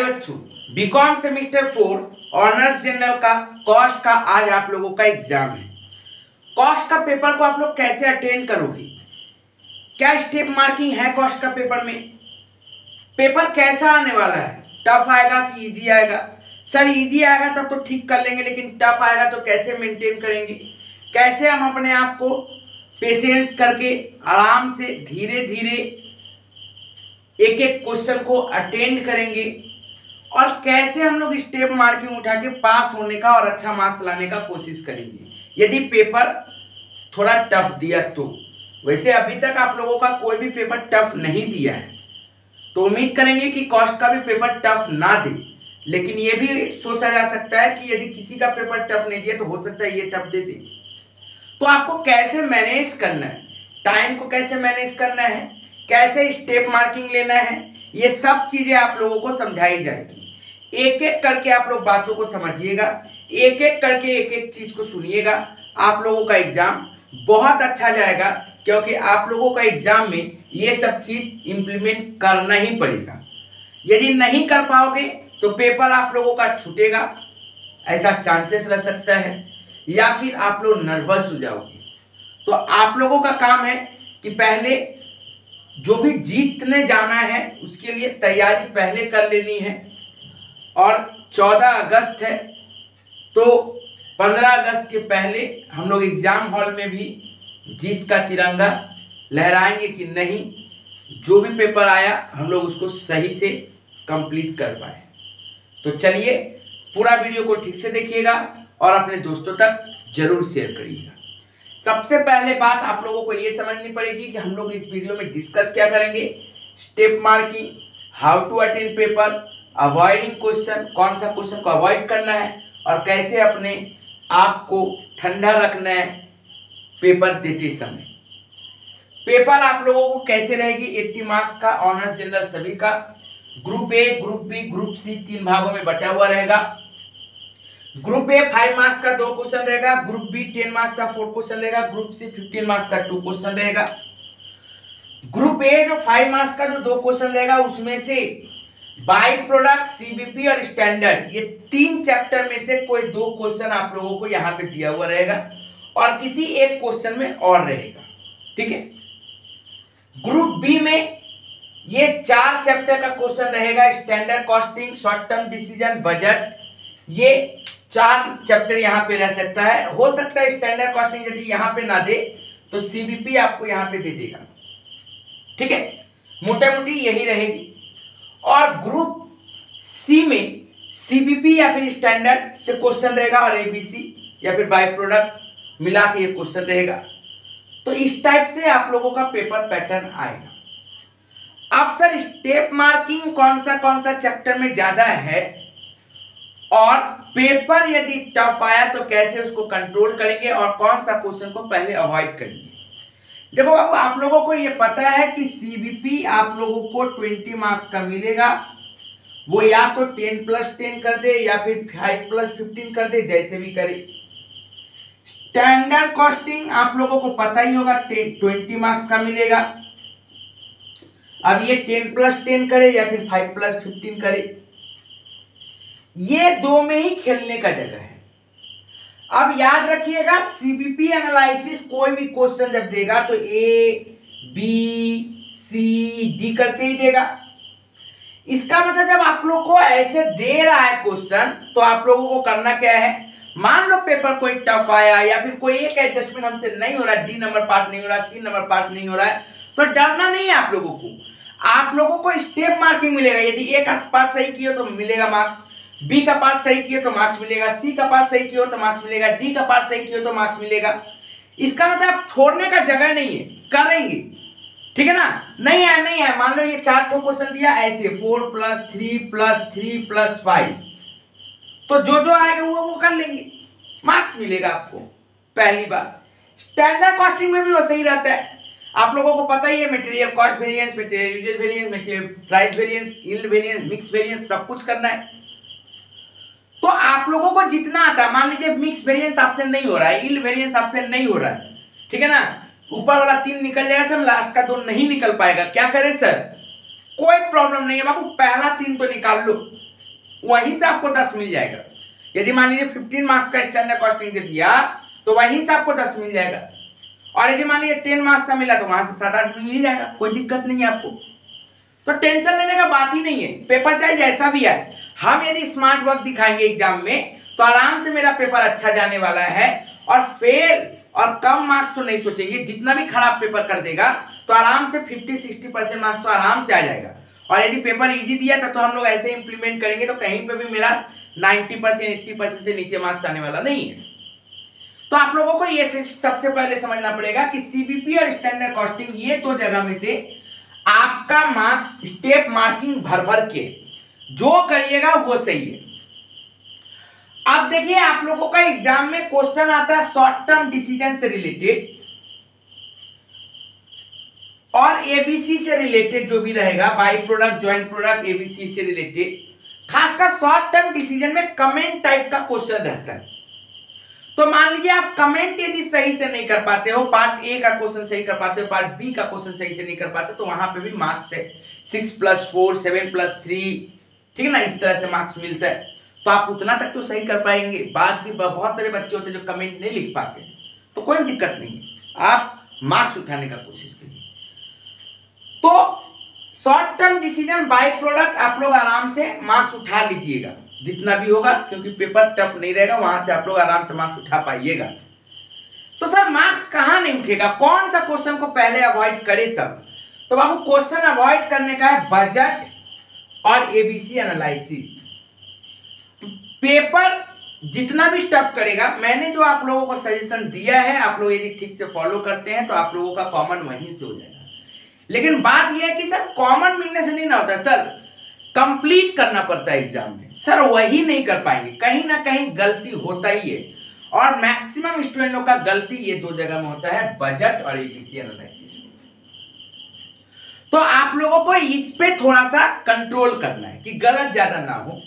हाय बच्चों, BCom semester 4 honours general का cost का आज आप लोगों का एग्जाम है। कॉस्ट का पेपर को आप लोग कैसे अटेंड करोगे, क्या स्टेप मार्किंग है कॉस्ट का पेपर में, पेपर कैसा आने वाला है, टफ आएगा कि इजी आएगा। सर इजी आएगा तब तो ठीक कर लेंगे, लेकिन टफ आएगा तो कैसे मेंटेन करेंगे, कैसे हम अपने आप को पेशेंस करके आराम से धीरे धीरे एक एक क्वेश्चन को अटेंड करेंगे और कैसे हम लोग स्टेप मार्किंग उठा के पास होने का और अच्छा मार्क्स लाने का कोशिश करेंगे यदि पेपर थोड़ा टफ दिया तो। वैसे अभी तक आप लोगों का कोई भी पेपर टफ नहीं दिया है, तो उम्मीद करेंगे कि कॉस्ट का भी पेपर टफ ना दे, लेकिन ये भी सोचा जा सकता है कि यदि किसी का पेपर टफ नहीं दिया तो हो सकता है ये टफ दे दे। तो आपको कैसे मैनेज करना है, टाइम को कैसे मैनेज करना है, कैसे स्टेप मार्किंग लेना है, ये सब चीजें आप लोगों को समझाई जाएगी। एक एक करके आप लोग बातों को समझिएगा, एक एक करके एक एक चीज को सुनिएगा। आप लोगों का एग्जाम बहुत अच्छा जाएगा, क्योंकि आप लोगों का एग्जाम में ये सब चीज इंप्लीमेंट करना ही पड़ेगा। यदि नहीं कर पाओगे तो पेपर आप लोगों का छूटेगा, ऐसा चांसेस रह सकता है, या फिर आप लोग नर्वस हो जाओगे। तो आप लोगों का काम है कि पहले जो भी जीतने जाना है उसके लिए तैयारी पहले कर लेनी है। और 14 अगस्त है तो 15 अगस्त के पहले हम लोग एग्जाम हॉल में भी जीत का तिरंगा लहराएंगे कि नहीं, जो भी पेपर आया हम लोग उसको सही से कंप्लीट कर पाए। तो चलिए पूरा वीडियो को ठीक से देखिएगा और अपने दोस्तों तक जरूर शेयर करिएगा। सबसे पहले बात आप लोगों को ये समझनी पड़ेगी कि हम लोग इस वीडियो में डिस्कस क्या करेंगे, step marking, how to attend paper, avoiding question, कौन सा क्वेश्चन को अवॉइड करना है और कैसे अपने आप को ठंडा रखना है पेपर देते समय। पेपर आप लोगों को कैसे रहेगी, 80 मार्क्स का ऑनर्स जनरल सभी का, group A, group B, group C 3 भागों में बटा हुआ रहेगा। ग्रुप ए 5 मार्क्स का 2 क्वेश्चन रहेगा, ग्रुप बी 10 मार्क्स का 4 क्वेश्चन रहेगा, ग्रुप सी 15 मार्क्स का 2 क्वेश्चन रहेगा। ग्रुप ए जो 5 मार्क्स का जो 2 क्वेश्चन रहेगा उसमें से बाई प्रोडक्ट, सीबीपी और स्टैंडर्ड, ये 3 चैप्टर में से कोई 2 क्वेश्चन आप लोगों को यहाँ पे दिया हुआ रहेगा और किसी एक क्वेश्चन में और रहेगा, ठीक है। ग्रुप बी में ये 4 चैप्टर का क्वेश्चन रहेगा, standard costing, short term decision, budget, ये 4 चैप्टर यहाँ पे रह सकता है। हो सकता है स्टैंडर्ड कॉस्टिंग यदि यहाँ पे ना दे तो सीबीपी आपको यहाँ पे दे देगा, ठीक है, मोटा मोटी यही रहेगी। और ग्रुप सी में सीबीपी या फिर स्टैंडर्ड से क्वेश्चन रहेगा और एबीसी या फिर बाय प्रोडक्ट मिला के ये क्वेश्चन रहेगा। तो इस टाइप से आप लोगों का पेपर पैटर्न आएगा। अब सर स्टेप मार्किंग कौन सा चैप्टर में ज्यादा है और पेपर यदि टफ आया तो कैसे उसको कंट्रोल करेंगे और कौन सा क्वेश्चन को पहले अवॉइड करेंगे। देखो बाबू, आप लोगों को ये पता है कि सीबीपी आप लोगों को 20 मार्क्स का मिलेगा, वो या तो 10+10 कर दे या फिर 5+15 कर दे, जैसे भी करे। स्टैंडर्ड कॉस्टिंग आप लोगों को पता ही होगा 20 मार्क्स का मिलेगा। अब ये 10+10 करे या फिर 5+15 करे, ये 2 में ही खेलने का जगह है। अब याद रखिएगा सीबीपी एनालिसिस कोई भी क्वेश्चन जब देगा तो ए, बी, सी, डी करके ही देगा। इसका मतलब जब आप लोग को ऐसे दे रहा है क्वेश्चन तो आप लोगों को करना क्या है, मान लो पेपर कोई टफ आया या फिर कोई एक एडजस्टमेंट हमसे नहीं हो रहा, डी नंबर पार्ट नहीं हो रहा, सी नंबर पार्ट नहीं हो रहा है, तो डरना नहीं है आप लोगों को। आप लोगों को स्टेप मार्किंग मिलेगा, यदि ए का पार्ट सही किया तो मिलेगा मार्क्स, बी का पार्ट सही किया तो मार्क्स मिलेगा, सी का पार्ट सही किया तो मार्क्स मिलेगा, डी का पार्ट सही किया तो मार्क्स मिलेगा। इसका मतलब छोड़ने का जगह नहीं है, करेंगे, ठीक है ना। नहीं है मान लो ये 4 क्वेश्चन दिया ऐसे 4+3+3+5, तो जो आएगा वो कर लेंगे, मार्क्स मिलेगा आपको। पहली बात स्टैंडर्ड कॉस्टिंग में भी वो सही रहता है, आप लोगों को पता ही है material cost variance, material usages variance, material price variance, yield variance, mix variance, सब कुछ करना है। तो आप लोगों को जितना आता है, मान लीजिए मिक्स वेरिएंस आपसे नहीं हो रहा है, यील्ड वेरिएंस आपसे नहीं हो रहा है, ठीक है ना, ऊपर वाला 3 निकल जाएगा सर, लास्ट का 2 नहीं निकल पाएगा, क्या करें सर, कोई प्रॉब्लम नहीं है बाबू, पहला 3 तो निकाल लो, वहीं से आपको 10 मिल जाएगा। यदि मान लीजिए 15 मार्क्स का स्टैंडर्ड कॉस्टिंग दे दिया तो वहीं से आपको 10 मिल जाएगा, और यदि मान लीजिए 10 मार्क्स का मिला तो वहां से 7-8 मिल जाएगा, कोई दिक्कत नहीं है आपको। तो टेंशन लेने का बात ही नहीं है, पेपर चाहे जैसा भी आए, हम यदि स्मार्ट वर्क दिखाएंगे एग्जाम में तो आराम से मेरा पेपर अच्छा जाने वाला है। और फेल और कम मार्क्स तो नहीं सोचेंगे, जितना भी खराब पेपर कर देगा तो आराम से 50-60% मार्क्स तो आराम से आ जाएगा। और यदि पेपर इजी दिया था तो हम लोग ऐसे इंप्लीमेंट करेंगे तो कहीं पे भी मेरा 90% 80% से नीचे मार्क्स आने वाला नहीं है। तो आप लोगों को ये सबसे पहले समझना पड़ेगा कि सीबीपी और स्टैंडर्ड कॉस्टिंग ये दो जगह में से आपका मार्क्स स्टेप मार्किंग भर भर के जो करिएगा वो सही है। अब देखिए आप लोगों का एग्जाम में क्वेश्चन आता है शॉर्ट टर्म डिसीजन से रिलेटेड और एबीसी से रिलेटेड, जो भी रहेगा by product joint product ABC से रिलेटेड, खासकर शॉर्ट टर्म डिसीजन में कमेंट टाइप का क्वेश्चन रहता है। तो मान लीजिए आप कमेंट यदि सही से नहीं कर पाते हो, पार्ट ए का क्वेश्चन सही कर पाते हो, पार्ट बी का क्वेश्चन सही से नहीं कर पाते, तो वहां पे भी मार्क्स है 6+4 7+3, ठीक है ना, इस तरह से मार्क्स मिलता है। तो आप उतना तक तो सही कर पाएंगे। बाकी बहुत सारे बच्चे होते हैं जो कमेंट नहीं लिख पाते, तो कोई दिक्कत नहीं है, आप मार्क्स उठाने का कोशिश करिए। तो short term decision by product आप लोग आराम से मार्क्स उठा लीजिएगा जितना भी होगा, क्योंकि पेपर टफ नहीं रहेगा, वहां से आप लोग आराम से मार्क्स उठा पाइएगा। तो सर मार्क्स कहां नहीं उठेगा, कौन सा क्वेश्चन को पहले अवॉइड करे तब? तो बाबू क्वेश्चन अवॉइड करने का है बजट और एबीसी एनालिसिस। पेपर जितना भी टफ करेगा, मैंने जो आप लोगों को सजेशन दिया है, आप लोग यदि ठीक से फॉलो करते हैं तो आप लोगों का कॉमन वहीं से हो जाएगा। लेकिन बात यह है कि सर कॉमन मिलने से नहीं ना होता, सर कंप्लीट करना पड़ता है एग्जाम में। सर वही नहीं कर पाएंगे, कहीं ना कहीं गलती होता ही है, और मैक्सिमम स्टूडेंटों का गलती ये दो जगह में होता है, बजट और एबीसी एनालिसिस में। तो आप लोगों को इस पे थोड़ा सा कंट्रोल करना है कि गलत ज्यादा ना हो।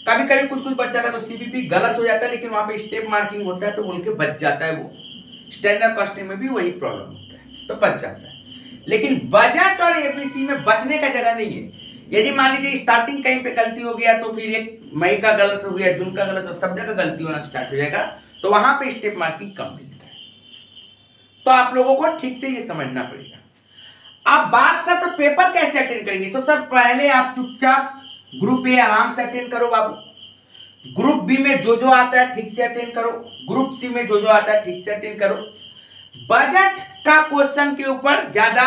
कभी कभी कुछ बच्चा का तो सीबीपी गलत हो जाता है, लेकिन वहां पे स्टेप मार्किंग होता है तो बोल के बच जाता है। वो स्टैंडर्ड कॉस्टिंग में भी वही प्रॉब्लम होता है, तो बच जाता है। लेकिन बजट और एबीसी में बचने का जगह नहीं है। यदि मान लीजिए स्टार्टिंग कहीं पे गलती हो गया तो फिर एक मई का गलत हो गया, जून का गलत हो, सब जगह गलती होना स्टार्ट हो जाएगा, तो वहां पे स्टेप मार्किंग कम मिलता है। तो आप लोगों को ठीक से ये समझना पड़ेगा। अब बात सर तो पेपर कैसे अटेंड करेंगे, तो सर पहले आप चुपचाप ग्रुप ए आराम से अटेंड करो बाबू, ग्रुप बी में जो जो आता है ठीक से अटेंड करो, ग्रुप सी में जो जो आता है ठीक से अटेंड करो। बजट का क्वेश्चन के ऊपर ज्यादा,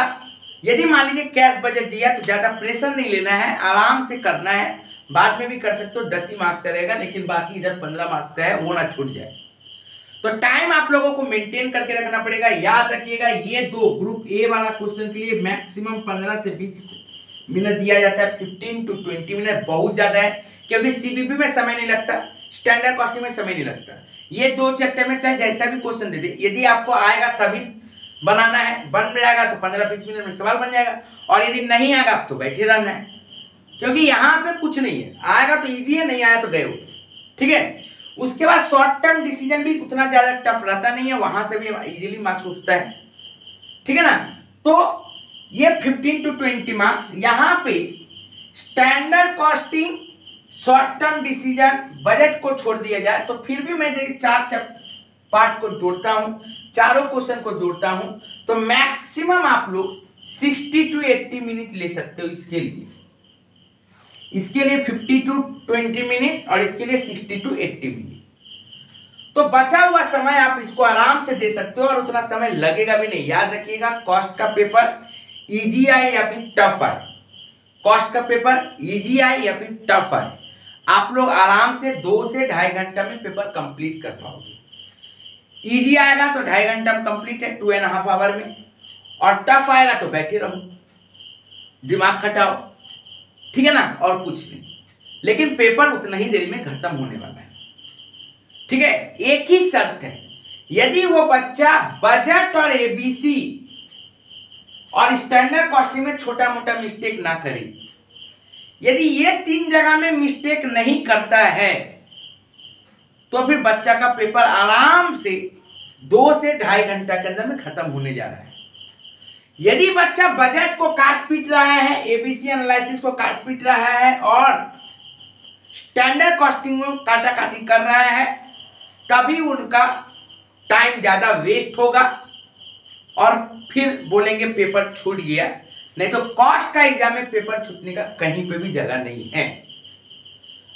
यदि मान लीजिए कैश बजट दिया तो ज्यादा प्रेशर नहीं लेना है, आराम से करना है। बाद में भी कर सकते हो, 10 ही मार्क्स का रहेगा, लेकिन बाकी इधर 15 मार्क्स का है, वो ना छूट जाए। तो टाइम आप लोगों को मेंटेन करके रखना पड़ेगा। याद रखिएगा ये दो ग्रुप ए वाला क्वेश्चन के लिए मैक्सिमम 15 से 20 मिनट दिया जाता है, 15 to 20 मिनट बहुत ज्यादा है, क्योंकि सीबीपी में समय नहीं लगता, स्टैंडर्ड कॉस्टिंग में समय नहीं लगता। ये दो चैप्टर में चाहे जैसा भी क्वेश्चन दे दे, यदि आपको आएगा तभी बनाना है, बन जाएगा तो 15-20 मिनट में सवाल बन जाएगा, और यदि नहीं आएगा तो बैठे रहना है, क्योंकि यहाँ पे कुछ नहीं है। आएगा तो इजी है, नहीं आया तो गए हो, ठीक है। उसके बाद शॉर्ट टर्म डिसीजन भी उतना ज्यादा टफ रहता नहीं है, वहां से भी इजीली मार्क्स उठता है, ठीक है ना। तो ये 15 to 20 मार्क्स यहाँ पे standard costing, short term decision, budget को छोड़ दिया जाए तो फिर भी मैं देखिए 4 पार्ट को जोड़ता हूँ, चारों क्वेश्चन को जोड़ता हूँ, तो मैक्सिमम आप लोग 60 to 80 मिनट ले सकते हो इसके लिए। इसके लिए 50 to 20 मिनट्स और इसके लिए 60 to 80 मिनट। तो बचा हुआ समय आप इसको आराम से दे सकते हो और उतना समय लगेगा भी नहीं। याद रखिएगा कॉस्ट का पेपर इजी आए या फिर टफ आए, कॉस्ट का पेपर इजी आए या फिर टफ आए, आप लोग आराम से 2 से 2.5 घंटा में पेपर कंप्लीट कर पाओगे। इजी आएगा तो 2.5 घंटा में कंप्लीट है, 2.5 आवर में, और टफ आएगा तो बैठे रहो, दिमाग खटाओ, ठीक है ना, और कुछ नहीं। लेकिन पेपर उतना ही देर में खत्म होने वाला है, ठीक है। एक ही शर्त है, यदि वो बच्चा बजट और एबीसी और स्टैंडर्ड कॉस्टिंग में छोटा मोटा मिस्टेक ना करे। यदि ये 3 जगह में मिस्टेक नहीं करता है तो फिर बच्चा का पेपर आराम से 2 से 2.5 घंटा के अंदर में खत्म होने जा रहा है। यदि बच्चा बजट को काट पीट रहा है, एबीसी एनालिसिस को काट पीट रहा है और स्टैंडर्ड कॉस्टिंग में काटा काटी कर रहा है, तभी उनका टाइम ज़्यादा वेस्ट होगा और फिर बोलेंगे पेपर छूट गया। नहीं तो कॉस्ट का एग्जाम में पेपर छूटने का कहीं पे भी जगह नहीं है।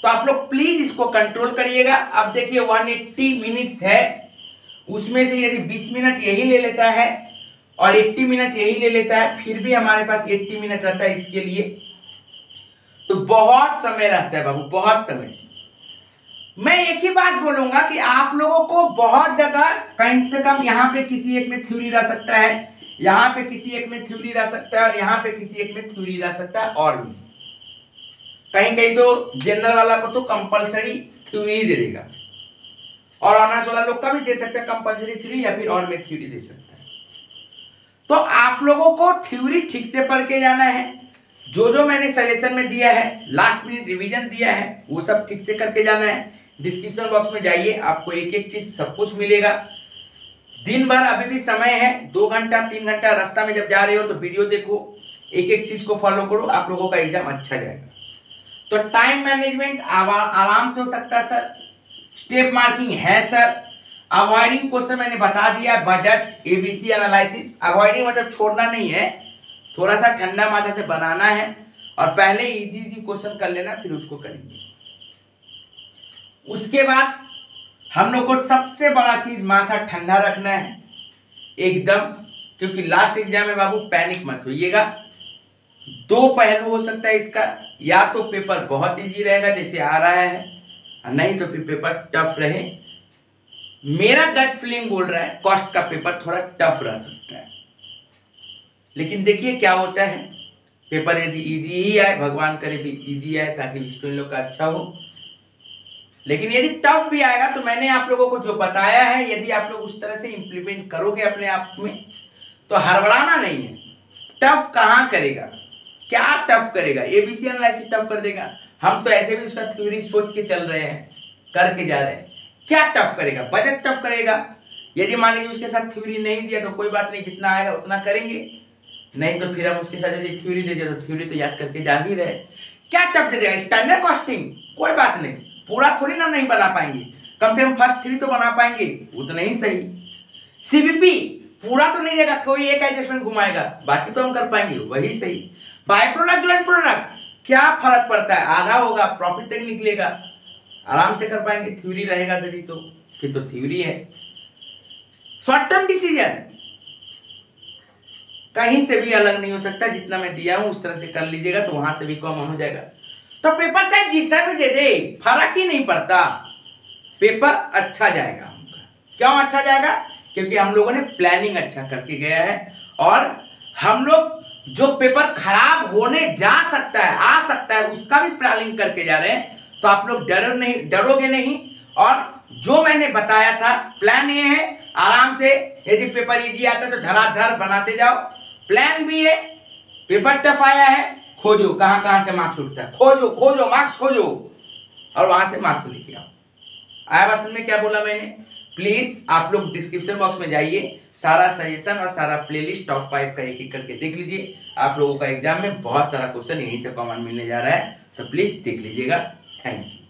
तो आप लोग प्लीज इसको कंट्रोल करिएगा। अब देखिए 180 मिनट्स है, उसमें से यदि 20 मिनट यही ले लेता है और 80 मिनट यही ले लेता है, फिर भी हमारे पास 80 मिनट रहता है इसके लिए, तो बहुत समय रहता है बाबू, बहुत समय। मैं एक ही बात बोलूंगा कि आप लोगों को बहुत जगह कम से कम यहाँ पे किसी एक में थ्योरी रह सकता है, यहाँ पे किसी एक में थ्योरी रह सकता है और यहाँ पे किसी एक में थ्योरी रह सकता है, और भी कहीं कहीं तो जनरल वाला को तो कंपलसरी थ्योरी दे देगा और ऑनर्स वाला लोग का भी दे सकता है कंपलसरी थ्योरी, या फिर और में थ्योरी दे सकता है। तो आप लोगों को थ्योरी ठीक से पढ़ के जाना है, जो जो मैंने सजेशन में दिया है, लास्ट मिनट रिवीजन दिया है, वो सब ठीक से करके जाना है। डिस्क्रिप्शन बॉक्स में जाइए, आपको एक एक चीज सब कुछ मिलेगा। दिन भर अभी भी समय है, 2 घंटा 3 घंटा रास्ता में जब जा रहे हो तो वीडियो देखो, एक एक चीज को फॉलो करो, आप लोगों का एग्जाम अच्छा जाएगा। तो टाइम मैनेजमेंट आराम से हो सकता है सर, स्टेप मार्किंग है सर, अवॉइडिंग क्वेश्चन मैंने बता दिया, बजट, एबीसी एनालिसिस। अवॉइडिंग मतलब छोड़ना नहीं है, थोड़ा सा ठंडा माथा से बनाना है और पहले इजी क्वेश्चन कर लेना, फिर उसको करेंगे। उसके बाद हम लोग को सबसे बड़ा चीज माथा ठंडा रखना है एकदम, क्योंकि लास्ट एग्जाम में बाबू पैनिक मत होइएगा। 2 पहलू हो सकता है इसका, या तो पेपर बहुत इजी रहेगा जैसे आ रहा है, नहीं तो फिर पेपर टफ रहे। मेरा गट फीलिंग बोल रहा है कॉस्ट का पेपर थोड़ा टफ रह सकता है, लेकिन देखिए क्या होता है। पेपर यदि इजी ही आए, भगवान करे भी इजी आए ताकि स्टूडेंट लोग का अच्छा हो, लेकिन यदि टफ भी आएगा तो मैंने आप लोगों को जो बताया है, यदि आप लोग उस तरह से इंप्लीमेंट करोगे अपने आप में तो हड़बड़ाना नहीं है। टफ कहाँ करेगा, क्या टफ करेगा? एबीसी एनालिसिस टफ कर देगा, हम तो ऐसे भी उसका थ्योरी सोच के चल रहे हैं, करके जा रहे हैं। क्या टफ करेगा? बजट टफ करेगा। यदि मान लीजिए उसके साथ थ्योरी नहीं दिया तो कोई बात नहीं, जितना आएगा उतना करेंगे, नहीं तो फिर हम उसके साथ यदि थ्योरी दे दिया तो थ्योरी तो याद करके जा ही रहे। क्या टफ दे देगा? स्टैंडर्ड कॉस्टिंग, कोई बात नहीं, पूरा थोड़ी ना नहीं बना पाएंगे, कम से कम फर्स्ट 3 तो बना पाएंगे, उतना ही सही। सीबीपी पूरा तो नहीं देगा, कोई एक एडजस्टमेंट घुमाएगा, बाकी तो हम कर पाएंगे, वही सही। बाय प्रोडक्ट जो एंड प्रोडक्ट, क्या फर्क पड़ता है, आधा होगा, प्रॉफिट तक निकलेगा, आराम से कर पाएंगे। थ्योरी रहेगा यदि तो फिर तो थ्योरी है। शॉर्ट टर्म डिसीजन कहीं से भी अलग नहीं हो सकता, जितना मैं दिया हूं उस तरह से कर लीजिएगा तो वहां से भी कॉमन हो जाएगा। तो पेपर चाहे जिसका भी दे दे, फर्क ही नहीं पड़ता, पेपर अच्छा जाएगा हमका। क्यों अच्छा जाएगा? क्योंकि हम लोगों ने प्लानिंग अच्छा करके गया है, और हम लोग जो पेपर खराब होने जा सकता है, आ सकता है, उसका भी प्लानिंग करके जा रहे हैं। तो आप लोग डरोगे नहीं। और जो मैंने बताया था प्लान ये है, आराम से यदि पेपर इजी आता है तो धड़ाधड़ बनाते जाओ। प्लान भी है, पेपर टफ आया है, खोजो कहां कहां से मार्क्स उठता है, खोजो मार्क्स खोजो और वहां से मार्क्स लेके आओ। आया बात समझ में क्या बोला मैंने? प्लीज आप लोग डिस्क्रिप्शन बॉक्स में जाइए, सारा सजेशन और सारा प्लेलिस्ट टॉप 5 का एक एक करके देख लीजिए। आप लोगों का एग्जाम में बहुत सारा क्वेश्चन यहीं से कॉमन मिलने जा रहा है, तो प्लीज देख लीजिएगा। Thank you.